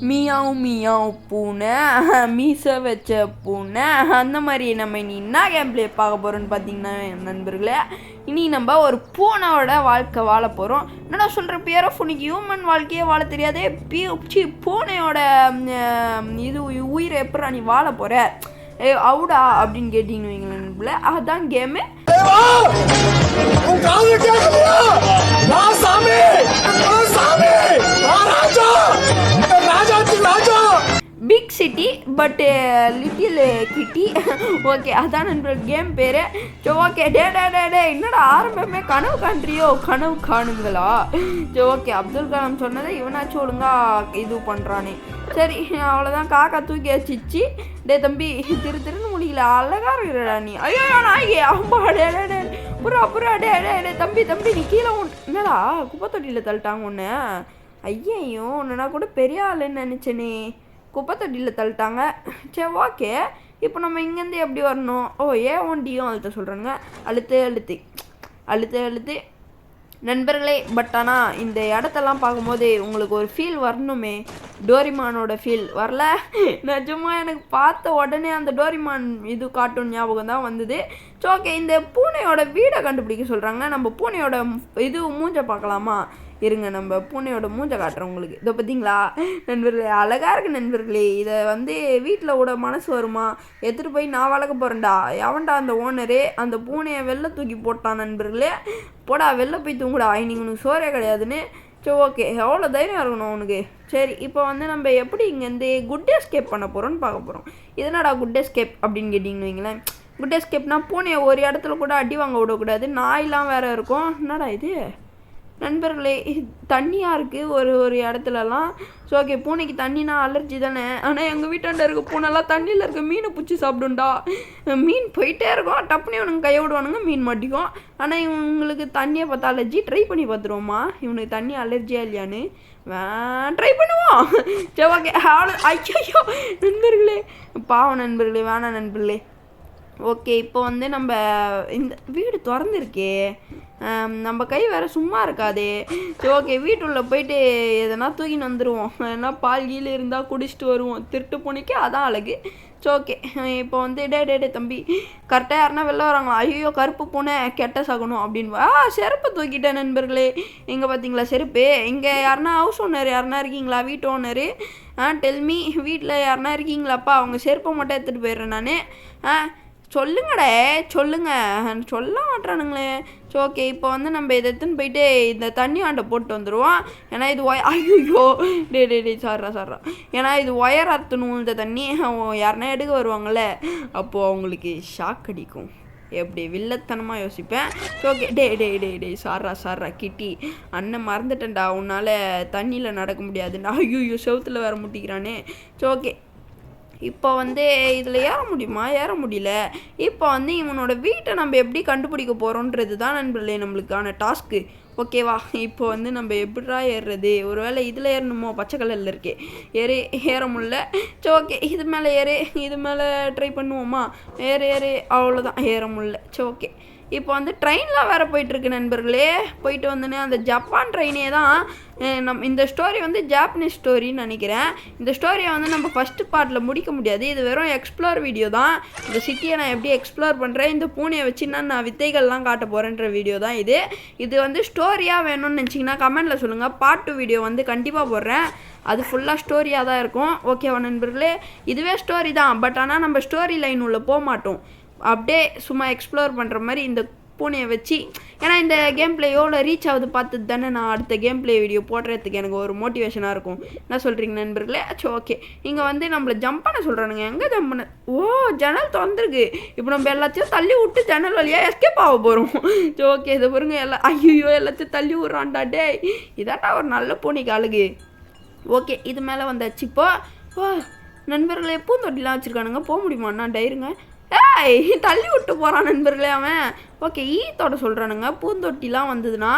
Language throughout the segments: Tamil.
மியாவ் மியாவ் பூனை மீசை வச்ச பூனை அந்த மாதிரி நம்ம இனி என்ன கேம் ப்ளே பார்க்க போகிறோன்னு பார்த்தீங்கன்னா நண்பர்களே, இனி நம்ம ஒரு பூனையோட வாழ்க்கை வாழ போகிறோம். என்னடா சொல்கிற பேரோ உனக்கு ஹியூமன் வாழ்க்கையே வாழ தெரியாதே, பூனையோட இது உயிரை எப்படா நீ வாழ போகிற அவுடா அப்படின்னு கேட்டிங்கன்னு வைங்களேன் நண்பர்களே, அதுதான் game. Big city but little kitty. Okay, அதான் நண்பர்கள் கேம் பேர். சரி ஓகே, டே என்னடா ஆரம்பமே கனவு காண்றியோ, கனவு காணுங்களா? சரி ஓகே, அப்துல் கலாம் சொன்னதை இவனாச்சும் ஒழுங்கா இது பண்ணுறானே. சரி அவ்வளோதான், காக்கா தூக்கி வச்சிச்சு. டே தம்பி திருன்னு முடியல, அழகா இருக்கிறடா நீ. ஐயோ நாய்க்கு அம்பா, டே புறா டே தம்பி நீ கீழே என்னடா குப்பை தொட்டியில் தள்ளிட்டாங்க ஒன்று. ஐயையோ ஒன்றுனா கூட பெரிய ஆளுன்னு நினச்சேனே, குப்பை தொட்டியில் தள்ளிட்டாங்க. சரி ஓகே, இப்போ நம்ம இங்கேருந்து எப்படி வரணும்? ஒண்டியும் அழுத்த சொல்கிறேங்க. அழுத்து நண்பர்களே. பட் ஆனால் இந்த இடத்தெல்லாம் பார்க்கும்போது உங்களுக்கு ஒரு ஃபீல் வரணுமே, டோரிமானோட ஃபீல் வரல. நிஜமா எனக்கு பார்த்த உடனே அந்த டோரிமான் இது கார்ட்டூன் ஞாபகம் தான் வந்தது. ஸோ ஓகே, இந்த பூனையோட வீடை கண்டுபிடிக்க சொல்கிறாங்க. நம்ம பூனையோட இது மூஞ்ச பார்க்கலாமா? இருங்க, நம்ம பூனையோட மூஞ்சை காட்டுறோம் உங்களுக்கு. இதை பார்த்தீங்களா நண்பர்களே, அழகாக இருக்குது நண்பர்களே. இதை வீட்டில் விட மனசு வருமா? எடுத்துகிட்டு போய் நான் வளர்க்க போகிறேன்டா. எவன்டா அந்த ஓனரு அந்த பூனையை வெளில தூக்கி போட்டான் நண்பர்களே. போடா வெளில போய் தூங்குடா, இன்னைக்கு உனக்கு சோறே கிடையாதுன்னு. சரி ஓகே, எவ்வளோ தைரியம் இருக்கணும் உனக்கு. சரி இப்போ நம்ம எப்படி இங்கேருந்து குட் எஸ்கேப் பண்ண போகிறோன்னு பார்க்க போகிறோம். இதனடா குட் எஸ்கேப் அப்படின்னு கேட்டிங்கன்னு வைங்களேன். குட் எஸ்கேப்னா பூனையை ஒரு இடத்துல கூட அடி வாங்க விடக்கூடாது, நாயெலாம் வேறு இருக்கும். என்னடா இது நண்பர்களே, தண்ணியாக இருக்குது ஒரு இடத்துலலாம். ஸோ ஓகே, பூனைக்கு தண்ணினா அலர்ஜி தானே. ஆனால் எங்கள் வீட்டாண்ட இருக்க பூனைலாம் தண்ணியில் இருக்க மீனை பிடிச்சி சாப்பிடுண்டா. மீன் போயிட்டே இருக்கும், டப்புனே இவனுங்க கையை விடுவானுங்க, மீன் மாட்டிக்கும். ஆனால் இவங்களுக்கு தண்ணியை பார்த்தா அலர்ஜி. ட்ரை பண்ணி பார்த்துருவோமா இவனுக்கு தண்ணி அலர்ஜியா இல்லையான்னு? ட்ரை பண்ணுவோம். சரி ஓகே, ஐயோ நண்பர்களே, பாவம் நண்பர்களே, வேணாம் நண்பர்களே. ஓகே, இப்போ நம்ம இந்த வீடு திறந்துருக்கே, நம்ம கை வேறு சும்மா இருக்காதே. சரி ஓகே, வீட்டுள்ள போயிட்டு எதனா தூக்கின்னு வந்துடுவோம். ஏன்னா பால் கீழே இருந்தால் குடிச்சிட்டு வருவோம். திருட்டு பூனைக்கு அதான் அழகு. ஸோ ஓகே, இப்போ டே தம்பி கரெக்டாக யாருன்னா வெளில வராங்க. ஐயோ கருப்பு பூனை கெட்ட சகணும் அப்படின்னு செருப்பு தூக்கிட்டேன் நண்பர்களே. இங்கே பார்த்தீங்களா செருப்பு? இங்கே யாருன்னா ஹவுஸ் ஓனர் யாருன்னா இருக்கீங்களா, வீட்டு ஓனரு? டெல்மி, வீட்டில் யாருன்னா இருக்கீங்களாப்பா? அவங்க செருப்பை மட்டும் எடுத்துகிட்டு போயிடுறேன் நான். சொல்லுங்கடே சொல்ல மாட்டானுங்களே. ஸோ ஓகே, இப்போ நம்ம இதை எடுத்துன்னு போயிட்டு இந்த தண்ணி ஆண்டை போட்டு வந்துடுவோம். ஏன்னா இது ஐயோ டே சார்ரா ஏன்னா இது ஒயர் அறுத்தணும். இந்த தண்ணி யாருன்னா எடுக்க வருவாங்கள்ல, அப்போது அவங்களுக்கு ஷாக் அடிக்கும். எப்படி வில்லத்தனமாக யோசிப்பேன். ஸோ ஓகே, டே சாரா கிட்டி அண்ணன் மறந்துட்டேன்டா, உன்னால் தண்ணியில் நடக்க முடியாதுண்டா. ஐயோ செவுத்தில் வேற முட்டிக்கிறானே. ஸோ ஓகே, இப்போ இதில் ஏற முடியுமா? ஏற முடியல. இப்போ இவனோட வீட்டை நம்ம எப்படி கண்டுபிடிக்க போகிறோன்றது தான் நண்பர்களே நம்மளுக்கான டாஸ்க்கு. ஓகேவா? இப்போ நம்ம எப்படிடா ஏறுறது? ஒரு வேளை இதில் ஏறணுமோ? பச்சை கலரில் இருக்கே, ஏற முடியல. சரி ஓகே, இது மேலே இது மேலே ட்ரை பண்ணுவோமா? ஏறு அவ்வளோதான், ஏற முடியல. சரி ஓகே, இப்போ ட்ரெயினில் வேறு போயிட்டுருக்கு நண்பர்களே. போயிட்டு அந்த ஜப்பான் ட்ரெயினே தான். இந்த ஸ்டோரி ஜாப்பனீஸ் ஸ்டோரின்னு நினைக்கிறேன். இந்த ஸ்டோரியை நம்ம ஃபஸ்ட்டு பார்ட்டில் முடிக்க முடியாது. இது வெறும் எக்ஸ்ப்ளோர் வீடியோ தான். இந்த சிட்டியை நான் எப்படி எக்ஸ்ப்ளோர் பண்ணுறேன், இந்த பூனையை வச்சு நான் வித்தைகள்லாம் காட்ட போகிறேன்ற வீடியோ தான் இது. இது ஸ்டோரியாக வேணும்னு நினச்சிங்கன்னா கமெண்டில் சொல்லுங்கள். பார்ட் 2 வீடியோ கண்டிப்பாக போடுறேன். அது ஃபுல்லாக ஸ்டோரியாக தான் இருக்கும். ஓகேவா நண்பர்களே? இதுவே ஸ்டோரி தான், பட் ஆனால் நம்ம ஸ்டோரி லைன் உள்ள போக மாட்டோம். அப்படியே சும்மா எக்ஸ்ப்ளோர் பண்ணுற மாதிரி இந்த பூனையை வச்சு. ஏன்னா இந்த கேம் பிளே எவ்வளோ ரீச் ஆகுது பார்த்துட்டு தானே நான் அடுத்த கேம் பிளே வீடியோ போடுறதுக்கு எனக்கு ஒரு மோட்டிவேஷனாக இருக்கும். என்ன சொல்கிறீங்க நண்பர்களே? சரி ஓகே, இங்கே நம்மளை ஜம்ப் பண்ண சொல்கிறானுங்க. எங்கே ஜம்ப் பண்ண? ஜன்னல் திறந்துருக்கு. இப்போ நம்ம எல்லாத்தையும் தள்ளி விட்டு ஜன்னல் வழியாக எஸ்கேப் ஆக போகிறோம். சரி ஓகே, இதை பாருங்க ஐயோ எல்லாத்தையும் தள்ளி விட்றான்டா. டே இதாண்டா ஒரு நல்ல பூனைக்கு அழகு. ஓகே, இது மேலே வந்தாச்சு. இப்போ நண்பர்களே, பூந்தொட்டிலாம் வச்சுருக்கானுங்க, போக முடியுமாண்ணா? டயருங்க தள்ளி விட்டு போகிறான் நண்பர்களே அவன். ஓகே, ஈத்தோட சொல்கிறானுங்க. பூந்தொட்டிலாம் வந்ததுன்னா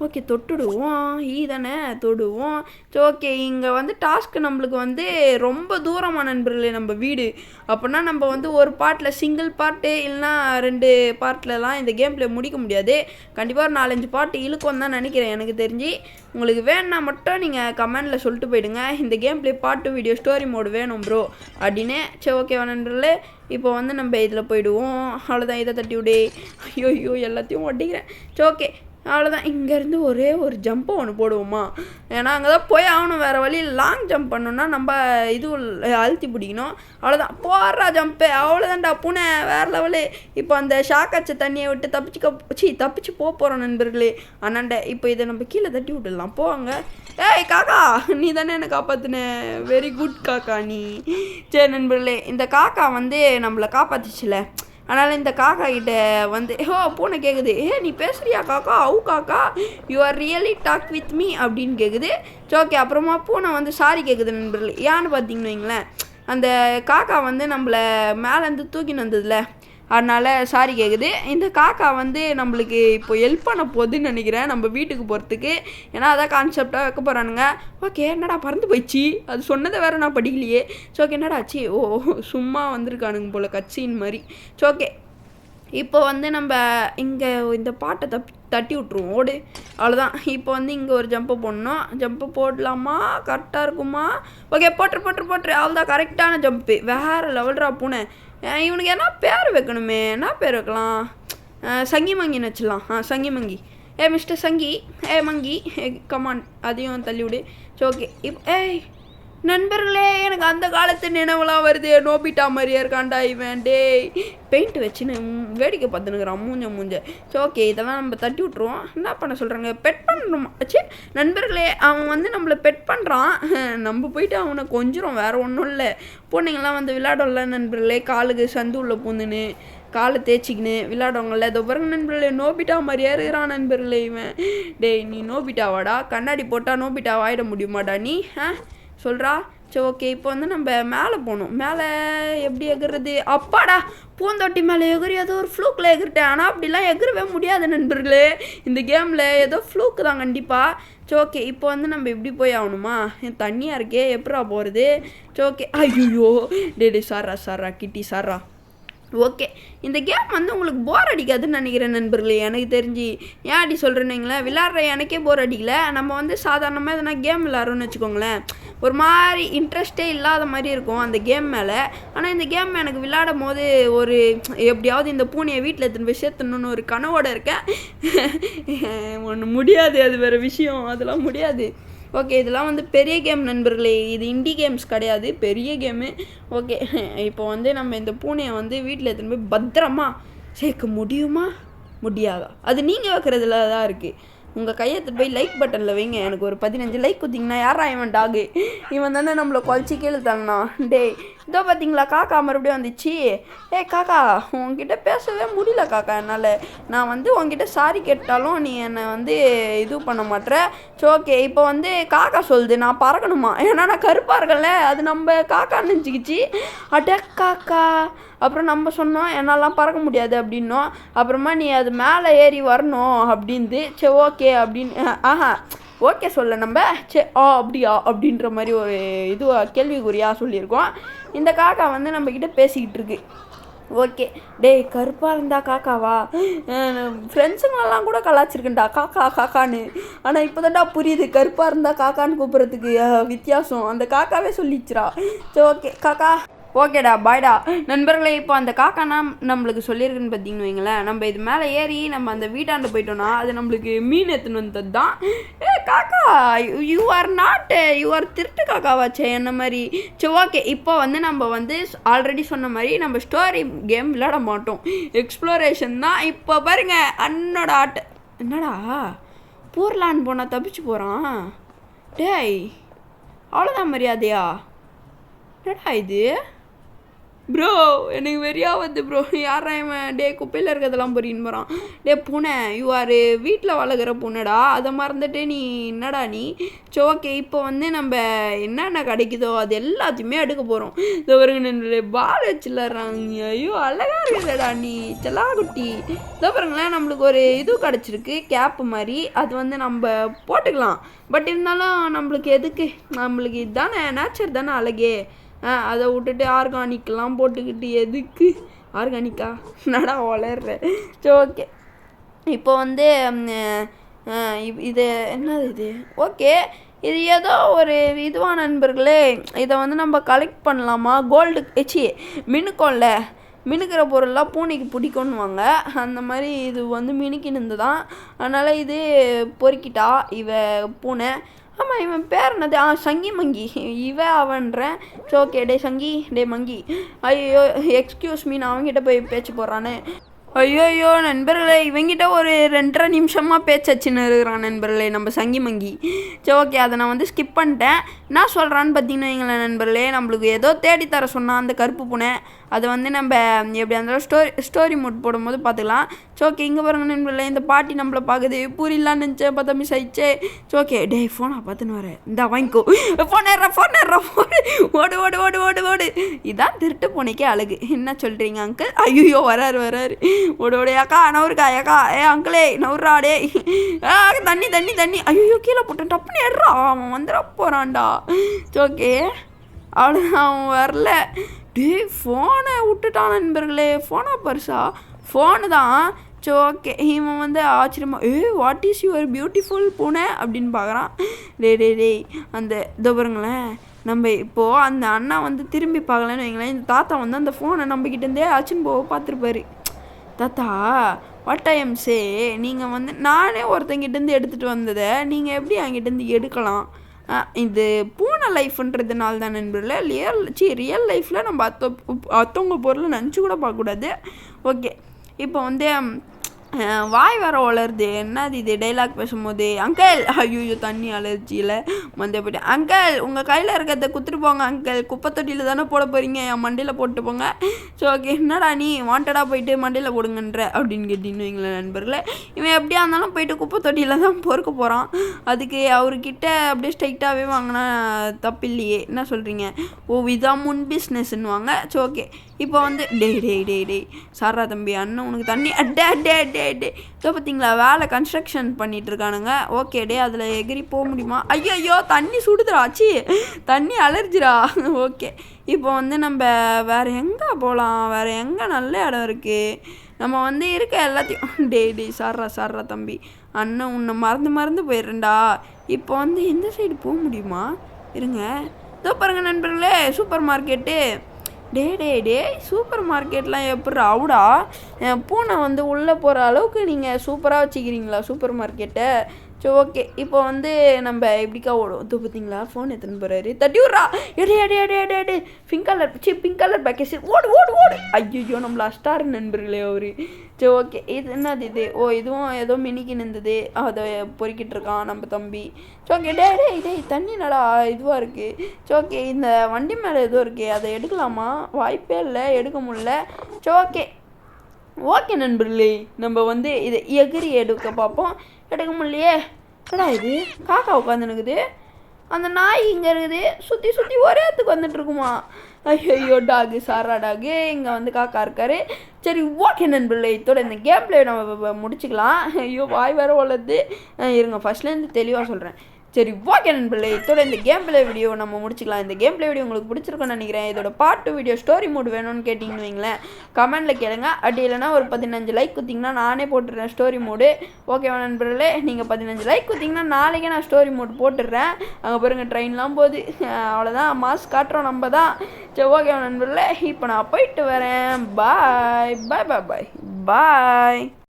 ஓகே தொட்டுடுவோம். தானே தொடுவோம். சரி ஓகே. இங்கே வந்து டாஸ்க்கு நம்மளுக்கு வந்து ரொம்ப தூரமாக நண்பர்களே நம்ம வீடு. அப்படின்னா நம்ம வந்து ஒரு பார்ட்டில் சிங்கிள் பார்ட்டு இல்லைனா 2 பார்ட்லலாம் இந்த கேம் பிளே முடிக்க முடியாது. கண்டிப்பாக ஒரு 4-5 பார்ட்டு இழுக்கும் தான் நினைக்கிறேன் எனக்கு தெரிஞ்சு. உங்களுக்கு வேணுன்னா மட்டும் நீங்கள் கமெண்டில் சொல்லிட்டு போயிடுங்க, இந்த game play part 2 video story mode வேணும் ப்ரோ அப்படின்னு. சரி ஓகேவா நண்பர்களே, இப்போ வந்து நம்ம இதில் போயிடுவோம். அவ்வளோதான். இதை தட்டி விடு. ஐயோ எல்லாத்தையும் ஒட்டிக்கிறேன். சரி ஓகே அவ்வளோதான். இங்கேருந்து ஒரே ஒரு ஜம்ப்பை ஒன்று போடுவோமா, ஏன்னா அங்கே தான் போய் ஆகணும். வேறு வழி லாங் ஜம்ப் பண்ணோன்னா நம்ம இது அழுத்தி பிடிக்கணும். அவ்வளோதான். போடுறா ஜம்ப்பு. அவ்வளோதான்டா பூனை வேறு லெவலு. இப்போ அந்த ஷாக்காச்ச தண்ணியை விட்டு தப்பிச்சு போகிறோம் நண்பர்களே. அண்ணாண்ட இப்போ இதை நம்ம கீழே தட்டி விட்டுடலாம். போவாங்க. ஏய் காக்கா, நீ தானே என்னை காப்பாற்றின. வெரி குட் காக்கா நீ. சரி நண்பர்களே, இந்த காக்கா வந்து நம்மளை காப்பாற்றிச்சில்ல, அதனால் இந்த காக்கா கிட்ட வந்து பூனை கேட்குது, நீ பேசுறியா காக்கா? காக்கா you are really talk with me அப்படின்னு கேட்குது. சரி ஓகே. அப்புறமா பூனை வந்து சாரி கேட்குது நண்பர்கள். ஏன்னு பார்த்தீங்கன்னு வைங்களேன், அந்த காக்கா வந்து நம்மளை மேலேருந்து தூக்கின்னு வந்ததில்ல, அதனால் சாரி கேட்குது. இந்த காக்கா வந்து நம்மளுக்கு இப்போ ஹெல்ப் பண்ண போகுதுன்னு நினைக்கிறேன் நம்ம வீட்டுக்கு போகிறதுக்கு. ஏன்னா அதான் கான்செப்டாக வைக்க போகிறானுங்க. ஓகே என்னடா பறந்து போயிடுச்சு, அது சொன்னதை வேறு நான் படிக்கலையே. ஸோ ஓகே என்னடா ஆச்சு? சும்மா வந்திருக்கானுங்க போல் கட்சின் மாதிரி. ஸோ ஓகே இப்போ வந்து நம்ம இங்கே இந்த பாட்டை தட்டி விட்ருவோம். ஓடு. அவ்வளோதான். இப்போ வந்து இங்கே ஒரு ஜம்ப்பு போடணும். ஜம்ப்பு போடலாமா? கரெக்டாக இருக்குமா? ஓகே போட்டுரு. அவ்வளோதான். கரெக்டான ஜம்ப்பு. வேறு லெவல்ரா பூனை. இவனுக்கு என்ன பேர் வைக்கணுமே, என்ன பேர் வைக்கலாம்? சங்கி மங்கின்னு வச்சிடலாம். சங்கி மங்கி. மிஸ்டர் சங்கி, மங்கி கமான், அதையும் தள்ளி விடு. சரி ஓகே. இப்போ நண்பர்களே, எனக்கு அந்த காலத்து நினைவுலாம் வருது. நோபிட்டா மாதிரியே இருக்காண்டா இவன். பெயிண்ட் வச்சுன்னு வேடிக்கை பார்த்துனுக்குறான் மூஞ்ச. சரி ஓகே இதெல்லாம் நம்ம தட்டி விட்ருவோம். என்ன பண்ண சொல்கிறாங்க? பெட் பண்ணுறோம். சரி நண்பர்களே, அவன் வந்து நம்மளை பெட் பண்ணுறான். நம்ம போயிட்டு அவனை கொஞ்சம் வேறு ஒன்றும் இல்லை. பொண்ணுங்கள்லாம் வந்து விளையாடல நண்பர்களே, காலுக்கு சந்து உள்ள பூந்துன்னு காலை தேய்ச்சிக்கின்னு விளையாடுவாங்கல்ல. இதோ பாருங்க நண்பர்களே, நோபிட்டா மாதிரியே இருக்கிறான் நண்பர்களே இவன். நீ நோபிட்டாவாடா? கண்ணாடி போட்டால் நோபிட்டா ஆகிட முடியுமாடா நீ? சொல்கிறா. சரி ஓகே. இப்போ வந்து நம்ம மேலே போகணும். மேலே எப்படி எகுறது? அப்பாடா, பூந்தொட்டி மேலே எகுறி ஏதோ ஒரு ஃப்ளூக்கில் எகிரிட்டேன். ஆனால் அப்படிலாம் எகிரவே முடியாது நண்பர்களே இந்த கேமில். ஏதோ ஃப்ளூக்கு தான் கண்டிப்பாக. சரி ஓகே. இப்போ வந்து நம்ம இப்படி போய் ஆகணுமா? தண்ணியாக இருக்கே, எப்படா போகிறது? சரி ஓகே. ஐயோ சாரா கிட்டி சாரா. ஓகே. இந்த கேம் வந்து உங்களுக்கு போர் அடிக்காதுன்னு நினைக்கிறேன் நண்பர்களே எனக்கு தெரிஞ்சு. ஏன் அப்படி சொல்கிறேன்னீங்களேன், விளாட்ற எனக்கே போர் அடிக்கல. நம்ம வந்து சாதாரணமாக எதனா கேம் விளாட்றோன்னு வச்சுக்கோங்களேன், ஒரு மாதிரி இன்ட்ரெஸ்டே இல்லாத மாதிரி இருக்கும் அந்த கேம் மேலே. ஆனால் இந்த கேம் எனக்கு விளையாடும் போது ஒரு எப்படியாவது இந்த பூனையை வீட்டில் எடுத்துன்னு போய் சேர்த்துணுன்னு ஒரு கனவோடு இருக்கேன். ஒன்று முடியாது, அது வேறு விஷயம், அதெல்லாம் முடியாது. ஓகே இதெல்லாம் வந்து பெரிய கேம் நண்பர்களே, இது இண்டி கேம்ஸ் கிடையாது, பெரிய கேமு. ஓகே இப்போ வந்து நம்ம இந்த பூனையை வந்து வீட்டில் எடுத்துன்னு போய் பத்திரமா சேர்க்க முடியுமா முடியாதா? அது நீங்கள் வைக்கிறதுல தான் இருக்குது. உங்கள் கையெழுத்து போய் லைக் பட்டனில் வைங்க. எனக்கு ஒரு 15 லைக் கொடுத்தீங்கன்னா யாரா இவன் டாகு? இவன் தானே நம்மளை குழச்சி கீழே தள்ளனா? இதோ பார்த்தீங்களா காக்கா மறுபடியும் வந்துச்சு. காக்கா, உங்ககிட்ட பேசவே முடியல காக்கா என்னால். நான் வந்து உங்ககிட்ட சாரி கேட்டாலும் நீ என்னை வந்து இது பண்ண மாட்டேற. ஸோ ஓகே இப்போ வந்து காக்கா சொல்லுது நான் பறக்கணுமா, ஏன்னா நான் கருப்பாக இருக்கல, அது நம்ம காக்கான்னு நினச்சிக்கிச்சு. காக்கா. அப்புறம் நம்ம சொன்னோம் என்னாலாம் பறக்க முடியாது அப்படின்னோம். அப்புறமா நீ அது மேலே ஏறி வரணும் அப்படின்து. சரி ஓகே அப்படின்னு ஓகே சொல்ல நம்ம. சரி அப்படியா அப்படின்ற மாதிரி ஒரு கேள்விக்குறியாக சொல்லியிருக்கோம். இந்த காக்கா வந்து நம்மக்கிட்ட பேசிக்கிட்டு இருக்கு. ஓகே கருப்பாக இருந்தா காக்காவா? ஃப்ரெண்ட்ஸுங்களெல்லாம் கூட கலாச்சிருக்கேன்டா காக்கான்னு. ஆனால் இப்போ தான்டா புரியுது கருப்பாக இருந்தால் காக்கான்னு கூப்பிட்றதுக்கு வித்தியாசம். அந்த காக்காவே சொல்லிச்சுரா. சரி ஓகே காக்கா. ஓகேடா பாய்டா. நண்பர்களே, இப்போ அந்த காக்கானா நம்மளுக்கு சொல்லியிருக்குன்னு பார்த்தீங்கன்னு வைங்களேன், நம்ம இது மேலே ஏறி நம்ம அந்த வீட்டாண்டு போயிட்டோன்னா அது நம்மளுக்கு மீன் எடுத்துன்னு வந்தது தான். காக்கா யூ ஆர் திருட்டு காக்காவாச்சே என்ன மாதிரி. சரி ஓகே இப்போ வந்து நம்ம வந்து ஆல்ரெடி சொன்ன மாதிரி நம்ம ஸ்டோரி கேம் விளையாட மாட்டோம், எக்ஸ்ப்ளோரேஷன் தான். இப்போ பாருங்க அண்ணோட என்னடா போர்லான்னு போனால் தப்பிச்சு போகிறான். அவ்வளோதான் மரியாதையா? என்னடா இது? ப்ரோ எனக்கு வெறியா வந்து ப்ரோ யாரா இவன் டே குப்பையில் இருக்கிறதெல்லாம் பொறின்னு போகிறான். டே பூனை யூ ஆர் வீட்டில் வளர்க்குற பூனைடா, அதை மறந்துட்டு நீ என்னடா நீ. சரி ஓகே, இப்போ வந்து நம்ம என்னென்ன கிடைக்குதோ அது எல்லாத்தையுமே எடுக்க போகிறோம். இந்த ஒரு பால் வச்சுலாடுறாங்க. ஐயோ அழகாக இருக்குதுடா நீ செல்லாக்குட்டி. இதோ பாருங்களேன், நம்மளுக்கு ஒரு இது கிடச்சிருக்கு கேப்பு மாதிரி. அது வந்து நம்ம போட்டுக்கலாம். பட் இருந்தாலும் நம்மளுக்கு எதுக்கு, நம்மளுக்கு இதுதானே நேச்சர் தானே அழகே. அதை விட்டுட்டு ஆர்கானிக்லாம் போட்டுக்கிட்டு எதுக்கு ஆர்கானிக்கா நடா வளர்ற. சரி ஓகே, இப்போ வந்து இது என்னது இது. ஓகே, இது ஏதோ ஒரு இதுவா நண்பர்களே. இதை வந்து நம்ம கலெக்ட் பண்ணலாமா? கோல்டு மினுக்கோல்ல மினுக்கிற பொருள்லாம் பூனைக்கு பிடிக்கும்னுவாங்க. அந்த மாதிரி இது வந்து மினுக்கின்னு தான். அதனால் இது பொறுக்கிட்டா இவ பூனை. ஆமாம், இவன் பேர் என்னது? சங்கி மங்கி. அவன்றேன். ஸோ ஓகே, டே சங்கி, டே மங்கி. ஐயோ எக்ஸ்கியூஸ் மீ, நான் அவங்ககிட்ட போய் பேச்சு போடுறானே. ஐயோ நண்பர்களே, இவங்கிட்ட ஒரு 2.5 நிமிஷமாக பேச்சச்சுன்னு இருக்கிறான் நண்பர்களே நம்ம சங்கி மங்கி. சரி ஓகே, அதை நான் வந்து ஸ்கிப் பண்ணிட்டேன். என்ன சொல்கிறான்னு பார்த்தீங்கன்னா எங்களை நண்பர்களே, நம்மளுக்கு ஏதோ தேடித்தர சொன்னால் அந்த கருப்பு பூனை. அதை வந்து நம்ம எப்படி இருந்தாலும் ஸ்டோரி மோட் போடும்போது பார்த்துக்கலாம். சரி ஓகே, இங்கே பாருங்க நண்பர்களே, இந்த பாட்டி நம்மளை பார்க்குது. பூரிலான்னு நினச்சேன், பார்த்தா மிஸ் ஆயிடுச்சே. சரி ஓகே, டே ஃபோனை பார்த்துன்னு வரேன், இந்தா வாங்கிக்கோ. ஃபோன் ஓடு ஓடு ஓடு ஓடு ஓடு. இதான் திருட்டு பூனைக்கே அழகு. என்ன சொல்கிறீங்க அங்கிள்? ஐயோ வராரு. ஓடு அக்கா நவுருக்கா ஏக்கா. அங்கிளே நவுறா டே. தண்ணி தண்ணி தண்ணி. ஐயோ கீழே போட்டேன், டப்புன்னு எடுறா, அவன் வந்துட போகிறான்டா. ஓகே அவ்வளோதான், அவன் வரல. டே ஃபோனை விட்டுட்டான் நண்பர்களே. ஃபோனா பர்ஸா? ஃபோனு தான். சரி ஓகே, இவன் வந்து ஆச்சரியமா வாட் இஸ் யுவர் பியூட்டிஃபுல் பூனை அப்படின்னு பார்க்குறான். டே அந்த இதோ பாருங்களேன், நம்ம இப்போது அந்த அண்ணா வந்து திரும்பி பார்க்கலன்னு வைங்களேன், இந்த தாத்தா வந்து அந்த ஃபோனை நம்மக்கிட்டேருந்தே ஆச்சுன்னு போக தாத்தா வாட் ஐ எம் சே, நீங்கள் வந்து நானே ஒருத்தங்கிட்டேருந்து எடுத்துகிட்டு வந்ததை நீங்கள் எப்படி என்கிட்டேருந்து எடுக்கலாம்? இது பூனை லைஃப்ன்றதுனால தான் நண்பர்களே. ரியல் லைஃப்பில் நம்ம அத்தவங்க பொருளை நினச்சி கூட பார்க்கக்கூடாது. ஓகே, இப்போ வந்து வாய் வர வளருது. என்னது இது டைலாக் பேசும்போது? அங்கிள் ஐயோ தண்ணி அலர்ஜியில் வந்து போய்ட்டேன். அங்கிள் உங்கள் கையில் இருக்கிறத குத்துட்டு போங்க அங்கிள், குப்பை தொட்டியில் தானே போட போகிறீங்க, என் மண்டியில் போட்டு போங்க. ஸோ ஓகே, என்னடா நீ வாண்டடாக போயிட்டு மண்டியில் போடுங்கன்ற அப்படின்னு கேட்டின்னு வைங்கள நண்பர்களே. இவன் எப்படியா இருந்தாலும் போயிட்டு குப்பை தொட்டியில் தான் பொறுக்க போகிறான். அதுக்கு அவர்கிட்ட அப்படியே ஸ்ட்ரைட்டாகவே வாங்கினா தப்பு இல்லையே, என்ன சொல்கிறீங்க? இதான் முன் பிஸ்னஸ்ன்னுவாங்க. ஸோ ஓகே, இப்போ வந்து டே சாரா தம்பி, அண்ணன் உனக்கு தண்ணி அட்டே இதோ பார்த்தீங்களா, வேலை கன்ஸ்ட்ரக்ஷன் பண்ணிகிட்டு இருக்கானுங்க. ஓகே டே, அதில் எகிரி போக முடியுமா? ஐயோ தண்ணி சுடுதுராச்சி, தண்ணி அலர்ஜிரா. ஓகே, இப்போ வந்து நம்ம வேறு எங்கே போகலாம்? வேறு எங்கே நல்ல இடம் இருக்குது? நம்ம வந்து இருக்க எல்லாத்தையும் டே சாரா தம்பி, அண்ணன் உன்னை மறந்து போயிடுறேன்டா. இப்போ வந்து எந்த சைடு போக முடியுமா? இருங்க, இதோ பாருங்க நண்பர்களே, சூப்பர் மார்க்கெட்டு. டே சூப்பர் மார்க்கெட்லாம் எப்படி அவுடா? பூனை வந்து உள்ளே போகிற அளவுக்கு நீங்கள் சூப்பராக வச்சுக்கிறீங்களா சூப்பர் மார்க்கெட்டை? சரி ஓகே, இப்போ வந்து நம்ம எப்படிக்கா ஓடும்? இது பார்த்தீங்களா, ஃபோன் எடுத்துன்னு போகிறாரு. தட்டி விட்றா. எடே பிங்க் கலர் பேக்கேஜ். ஓடு. ஐயோ நம்மள அஸ்டார் நண்பர்களே அவரு. சரி ஓகே, இது என்னது இது? இதுவும் ஏதோ மினிக்கு நின்றுது, அதை பொறுக்கிட்டு இருக்கான் நம்ம தம்பி. சரி ஓகே, டே தண்ணி நடா இதுவாக இருக்குது. சரி ஓகே, இந்த வண்டி மேலே ஏதோ இருக்குது, அதை எடுக்கலாமா? வாய்ப்பே இல்லை, எடுக்க முடியல. சரி ஓகே நண்பர்களே, நம்ம வந்து இதை எகிரி எடுக்க பார்ப்போம். எடுக்க முடியலையே. என்னடா இது, காக்கா உட்காந்துனுக்குது. அந்த நாய் இங்கே இருக்குது, சுற்றி ஒரே இடத்துக்கு வந்துட்டு இருக்குமா? ஐயோ டாகு, சாரா டாகு, இங்கே வந்து காக்கா இருக்காரு. சரி ஓகே நண்பர்களே, இதோட இந்த கேம் பிளே நம்ம முடிச்சுக்கலாம். ஐயோ வாய் வேறு வளருது. இருங்க ஃபர்ஸ்ட்லேருந்து தெளிவாக சொல்கிறேன். சரி ஓகே நண்பர்களே, இதோட இந்த கேம் பிளே வீடியோ நம்ம முடிச்சுக்கலாம். இந்த கேம் பிளே வீடியோ உங்களுக்கு பிடிச்சிருக்குன்னு நினைக்கிறேன். இதோட பார்ட் 2 வீடியோ ஸ்டோரி மோட் வேணும்னு கேட்டிங்கன்னு வைங்களேன், கமெண்ட்டில் கேளுங்க. அப்படி இல்லைனா ஒரு 15 லைக் குத்திங்கன்னா நானே போட்டுடுறேன் ஸ்டோரி மோடு. ஓகேவா நண்பர்களே, நீங்கள் 15 லைக் குத்திங்கன்னா நாளைக்கே நான் ஸ்டோரி மோட் போட்டுடுறேன். அங்கே பாருங்கள் ட்ரெயின்லாம் போகுது. அவ்வளோதான், மாஸ்க் காட்டுறோம் நம்ம தான். சரி ஓகேவா நண்பர்களே, இப்போ நான் போயிட்டு வரேன். பாய்.